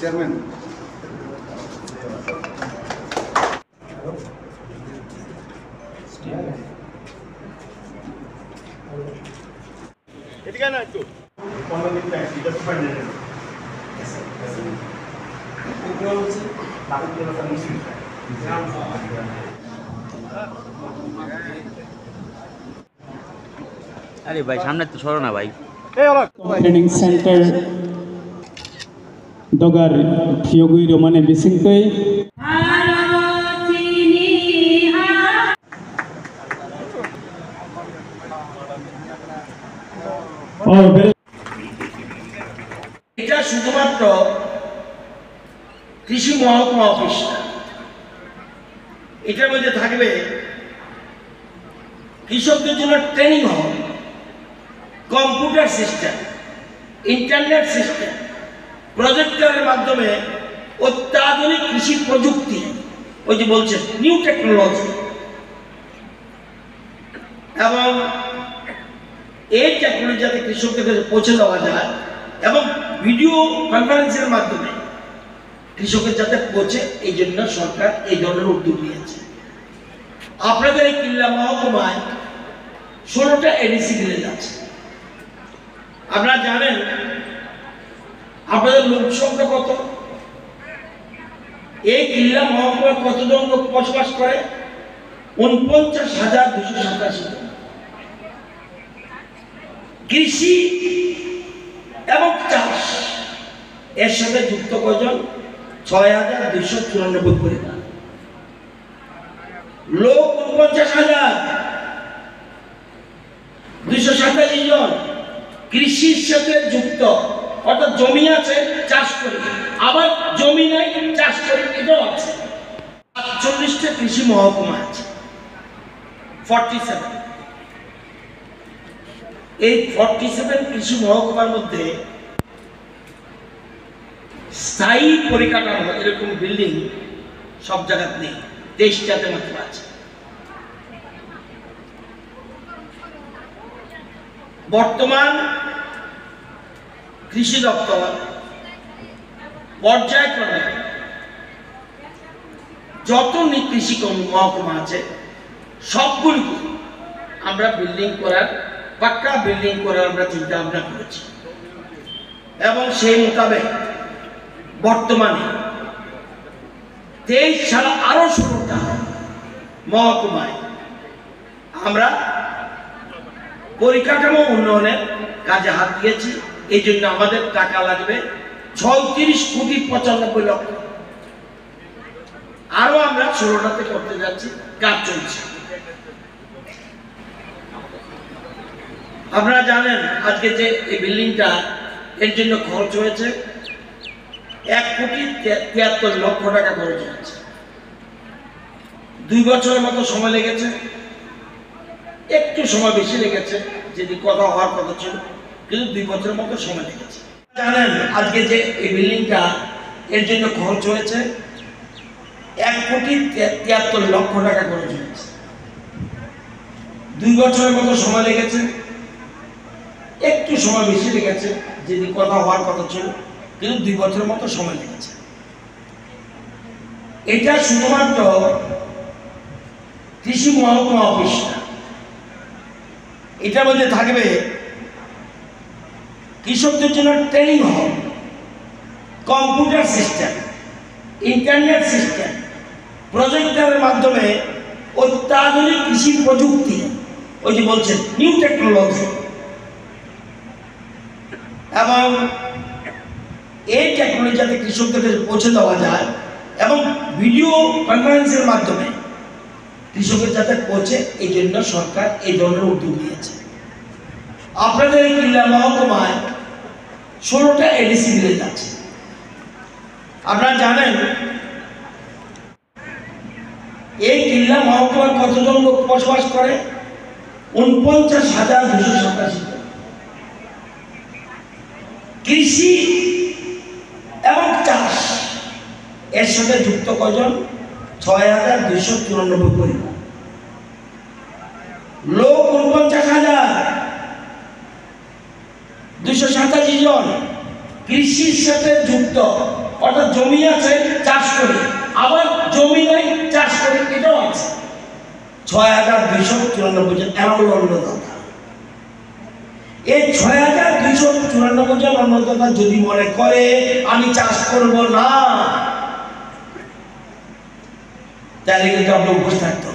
Chairman এদিকে না একটু 15 মিনিট টাইম এটা সুপার নেট এগুলো হচ্ছে বাকিগুলো সব মিশিং আরে ভাই সামনে তো সরো না ভাই ট্রেনিং সেন্টার দগার ফিয়োগুই রোমানে বিসিংকই এটা শুধুমাত্র কৃষি মহকুমা অফিস না, এটার মধ্যে থাকবে কৃষকদের জন্য ট্রেনিং হল, কম্পিউটার সিস্টেম, ইন্টারনেট সিস্টেম, প্রজেক্টরের মাধ্যমে অত্যাধুনিক কৃষি প্রযুক্তি, ওই যে বলছেন নিউ টেকনোলজি, এবং এই টেকনোলজি যাতে কৃষকদের কাছে পৌঁছে দেওয়া যায় এবং ভিডিও কনফারেন্সের মাধ্যমে কৃষকের যাতে পৌঁছে, এই জন্য সরকার এই ধরনের উদ্যোগ নিয়েছে। আপনাদের এই কিল্লা মহকুমায় 16টা এডিসি ভিলেজ আছে। আপনারা জানেন আপনাদের লোক সংখ্যা কত? এই কিল্লা মহকুমায় কতজন লোক বসবাস করে? 49,287 জন। কৃষি এবং চাষ এর সাথে যুক্ত কজন? 6,294 পরিবার। লোক 49,287 জন কৃষির সাথে যুক্ত, অর্থাৎ জমি আছে চাষ করি, আবার জমি নাই চাষ করি, এটাও আছে। 48টা কৃষি মহকুমা আছে, 47। এই 47 কৃষি মহকুমার মধ্যে স্থায়ী পরিকাঠামো এরকম বিল্ডিং সব জায়গাতে নেই, 23টাতে মাত্র আছে। বর্তমান কৃষি দপ্তর পর্যায়ক্রমে যত কৃষি মহকুমা আছে সবগুলিকে আমরা বিল্ডিং করার, পাক্কা বিল্ডিং করার আমরা চিন্তা ভাবনা করেছি এবং সেই মোতাবেক বর্তমানে 23 ছাড়া আরো 16টা মহকুমায় আমরা পরিকাঠামো উন্নয়নের কাজে হাত দিয়েছি। এই জন্য আমাদের টাকা লাগবে 36,95,00,000। আরো আমরা 16টাতে করতে যাচ্ছি, কাজ চলছে। আপনারা জানেন আজকে যে এই বিল্ডিংটা এর জন্য খরচ হয়েছে 1,73,00,000 টাকা খরচ হয়েছে। 2 বছরের মতো সময় লেগেছে, একটু সময় বেশি লেগেছে, যদি কথা হওয়ার কথা ছিল, কিন্তু 2 বছরের মতো সময় লেগেছে। জানেন আজকে যে এই বিল্ডিংটা এর জন্য খরচ হয়েছে 1,73,00,000 টাকা খরচ হয়েছে। 2 বছরের মতো সময় লেগেছে, একটু সময় বেশি লেগেছে, যদি কথা হওয়ার কথা ছিল, কিন্তু 2 বছরের মতো সময় লেগেছে। এটা শুধুমাত্র কৃষি মহকুমা অফিস না, এটার মধ্যে থাকবে কৃষকদের জন্য ট্রেনিং হল, কম্পিউটার সিস্টেম, ইন্টারনেট সিস্টেম, প্রজেক্টরের মাধ্যমে অত্যাধুনিক কৃষি প্রযুক্তি, ওই যে বলছেন নিউ টেকনোলজি, এবং এই টেকনোলজি যাতে কৃষকদের কাছে পৌঁছে দেওয়া যায় এবং ভিডিও কনফারেন্সের মাধ্যমে কৃষকের যাতে পৌঁছে, এই জন্য সরকার এই ধরনের উদ্যোগ নিয়েছে। আপনাদের এই কিল্লা মহকুমায় 16টা এডিসি ভিলেজ আছে। আপনারা জানেন এই কিল্লা মহকুমায় কতজন লোক বসবাস করে? 49,287 জন। কৃষি এবং চাষ এর সাথে যুক্ত কজন? 6,294 পরিবার। লোক 49,287 জন কৃষির সাথে যুক্ত, অর্থাৎ জমি আছে চাষ করি, আবার জমি নাই চাষ করি, এটাও আছে। ৬,২৯৪ জন এমন অন্নদাতা। এই ৬,২৯৪ জন অন্নদাতা যদি মনে করে আমি চাষ করব না, তাহলে কিন্তু আপনি উপোস থাকতে হবে।